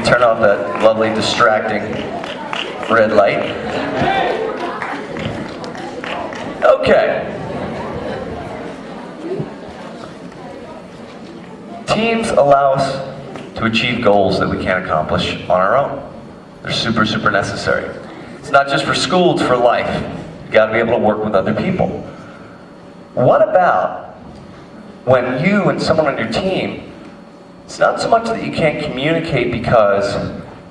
turn off that lovely distracting red light. Okay. Teams allow us to achieve goals that we can't accomplish on our own. They're super, super necessary. It's not just for school, it's for life. You gotta be able to work with other people. What about when you and someone on your team, it's not so much that you can't communicate because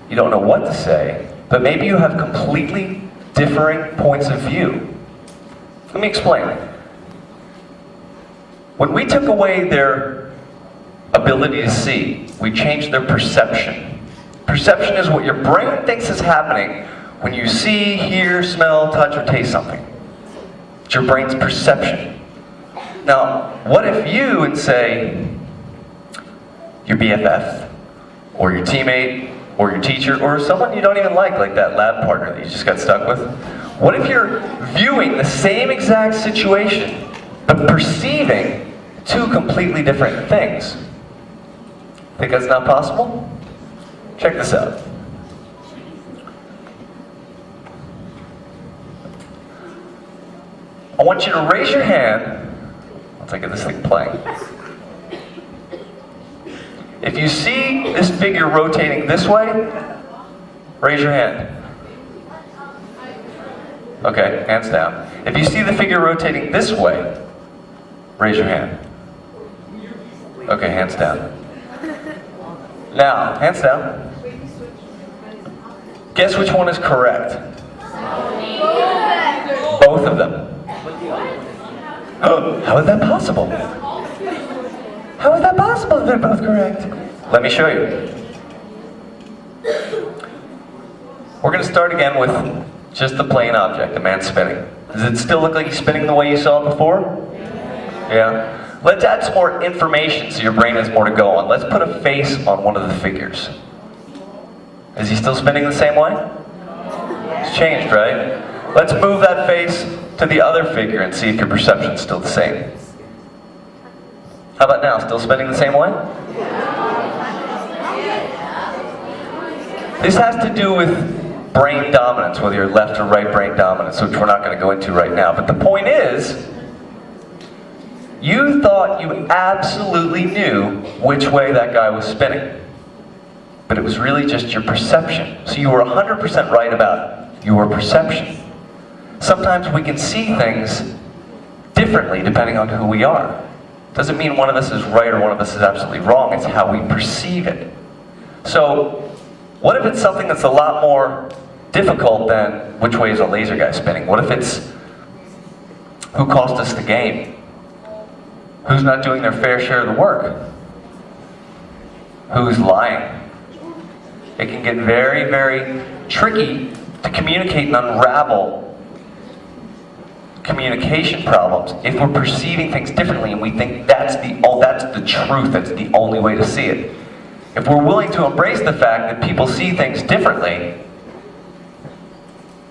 you don't know what to say, but maybe you have completely differing points of view. Let me explain. When we took away their ability to see, we changed their perception. Perception is what your brain thinks is happening when you see, hear, smell, touch, or taste something. It's your brain's perception. Now, what if you would say your BFF, or your teammate, or your teacher, or someone you don't even like that lab partner that you just got stuck with? What if you're viewing the same exact situation, but perceiving two completely different things? Think that's not possible? Check this out. I want you to raise your hand. I'll take this thing playing. If you see this figure rotating this way, raise your hand. Okay, hands down. If you see the figure rotating this way, raise your hand. Okay, hands down. Now, hands down. Guess which one is correct? Both of them. Oh, how is that possible? How is that possible if they're both correct? Let me show you. We're going to start again with just the plain object, the man spinning. Does it still look like he's spinning the way you saw it before? Yeah? Let's add some more information so your brain has more to go on. Let's put a face on one of the figures. Is he still spinning the same way? It's changed, right? Let's move that face to the other figure and see if your perception's still the same. How about now? Still spinning the same way? This has to do with brain dominance, whether you're left or right brain dominance, which we're not going to go into right now. But the point is, you thought you absolutely knew which way that guy was spinning. But it was really just your perception. So you were 100% right about your perception. Sometimes we can see things differently depending on who we are. Doesn't mean one of us is right or one of us is absolutely wrong. It's how we perceive it. So, what if it's something that's a lot more difficult than which way is a laser guy spinning? What if it's who cost us the game? Who's not doing their fair share of the work? Who's lying? It can get very, very tricky to communicate and unravel communication problems if we're perceiving things differently and we think that's the truth, that's the only way to see it. If we're willing to embrace the fact that people see things differently,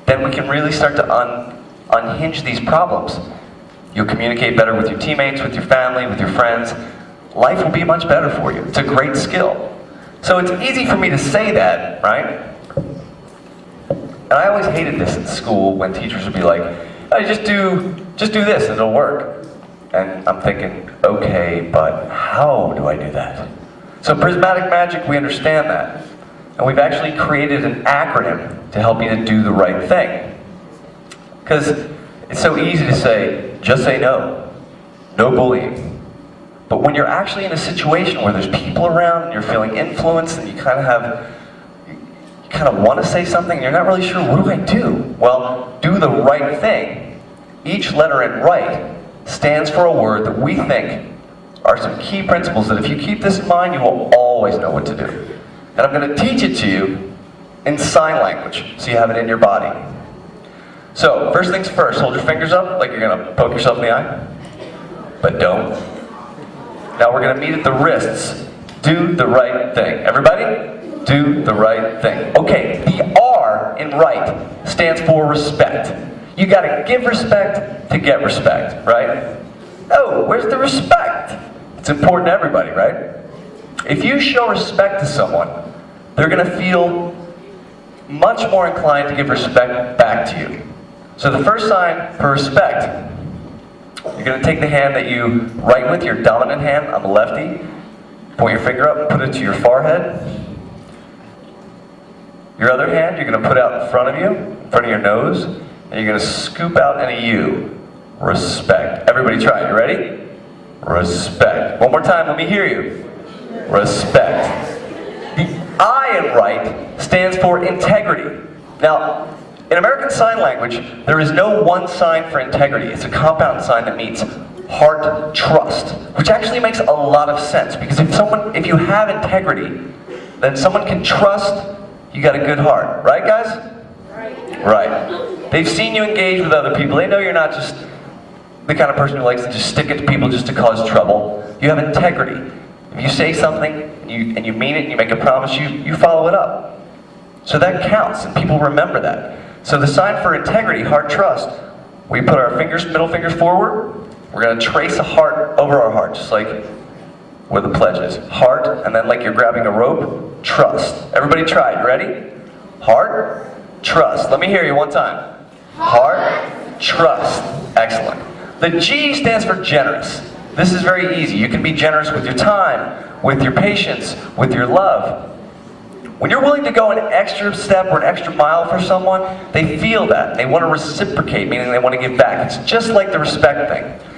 then we can really start to unhinge these problems. You'll communicate better with your teammates, with your family, with your friends. Life will be much better for you. It's a great skill. So it's easy for me to say that, right? And I always hated this in school when teachers would be like, "Hey, just do this and it'll work." And I'm thinking, okay, but how do I do that? So prismatic magic, we understand that. And we've actually created an acronym to help you to do the right thing. Because it's so easy to say, just say no. No bullying. But when you're actually in a situation where there's people around and you're feeling influenced and you kind of want to say something and you're not really sure, what do I do? Well, do the right thing. Each letter in right stands for a word that we think are some key principles that if you keep this in mind, you will always know what to do. And I'm going to teach it to you in sign language, so you have it in your body. So, first things first, hold your fingers up like you're going to poke yourself in the eye. But don't. Now we're going to meet at the wrists. Do the right thing. Everybody? Do the right thing. Okay, the R in right stands for respect. You got to give respect to get respect, right? Oh, where's the respect? It's important to everybody, right? If you show respect to someone, they're going to feel much more inclined to give respect back to you. So the first sign for respect, you're going to take the hand that you write with, your dominant hand, I'm a lefty, point your finger up, put it to your forehead. Your other hand, you're going to put out in front of you, in front of your nose, and you're going to scoop out in a U. Respect. Everybody try it. You ready? Respect. One more time, let me hear you. Respect. The I in right stands for integrity. Now, in American Sign Language, there is no one sign for integrity. It's a compound sign that means heart trust, which actually makes a lot of sense, because if you have integrity, then someone can trust you got a good heart. Right, guys? Right. They've seen you engage with other people. They know you're not just the kind of person who likes to just stick it to people just to cause trouble. You have integrity. If you say something and you mean it and you make a promise, you follow it up. So that counts, and people remember that. So the sign for integrity, heart trust, we put our middle fingers forward. We're going to trace a heart over our heart, just like where the pledge is. Heart, and then like you're grabbing a rope, trust. Everybody try it. You ready? Heart, trust. Let me hear you one time. Heart, trust. Excellent. The G stands for generous. This is very easy. You can be generous with your time, with your patience, with your love. When you're willing to go an extra step or an extra mile for someone, they feel that. They want to reciprocate, meaning they want to give back. It's just like the respect thing.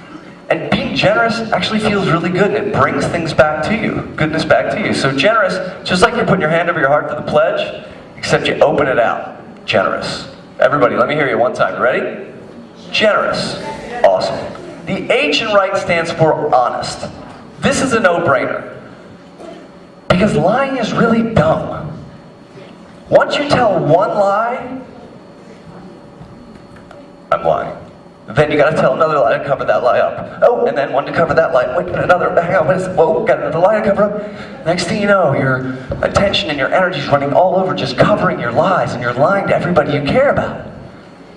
And being generous actually feels really good, and it brings things back to you, goodness back to you. So generous, just like you're putting your hand over your heart to the pledge, except you open it out. Generous. Everybody, let me hear you one time. You ready? Generous. Awesome. The H in right stands for honest. This is a no-brainer, because lying is really dumb. Once you tell one lie, I'm lying. Then you got to tell another lie to cover that lie up. Oh, and then one to cover that lie. Wait, another. Hang on, what is it? Whoa, got another lie to cover up. Next thing you know, your attention and your energy is running all over just covering your lies, and you're lying to everybody you care about.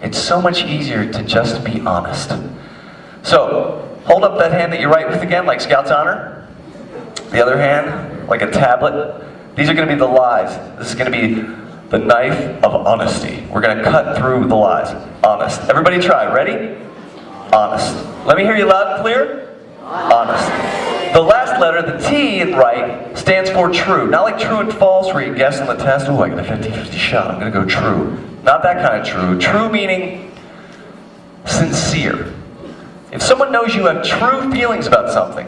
It's so much easier to just be honest. So, hold up that hand that you write with again, like Scout's Honor. The other hand, like a tablet. These are going to be the lies. This is going to be the knife of honesty. We're going to cut through the lies. Honest. Everybody try. Ready? Honest. Let me hear you loud and clear. Honest. The last letter, the T in right, stands for true. Not like true and false where you guess on the test. Oh, I got a 50-50 shot. I'm going to go true. Not that kind of true. True meaning sincere. If someone knows you have true feelings about something,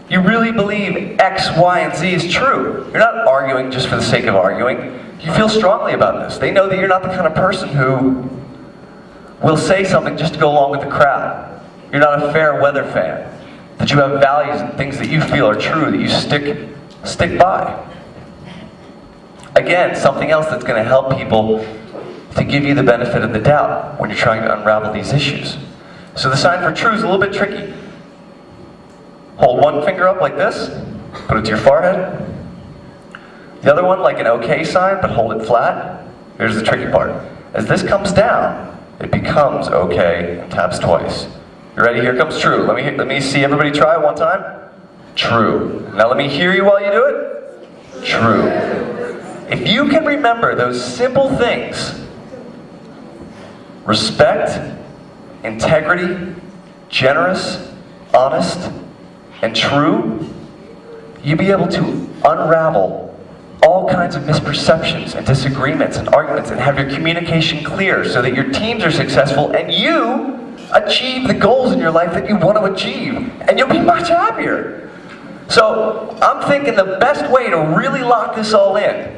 you really believe X, Y, and Z is true. You're not arguing just for the sake of arguing. You feel strongly about this. They know that you're not the kind of person who will say something just to go along with the crowd. You're not a fair weather fan. That you have values and things that you feel are true, that you stick by. Again, something else that's going to help people to give you the benefit of the doubt when you're trying to unravel these issues. So the sign for true is a little bit tricky. Hold one finger up like this, put it to your forehead. The other one like an okay sign, but hold it flat. Here's the tricky part. As this comes down, it becomes okay and taps twice. You ready? Here comes true. Let me see everybody try one time. True. Now let me hear you while you do it. True. If you can remember those simple things, respect, integrity, generous, honest, and true, you'll be able to unravel all kinds of misperceptions and disagreements and arguments and have your communication clear so that your teams are successful and you achieve the goals in your life that you want to achieve, and you'll be much happier. So I'm thinking the best way to really lock this all in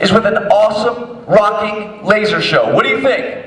is with an awesome, rocking laser show. What do you think?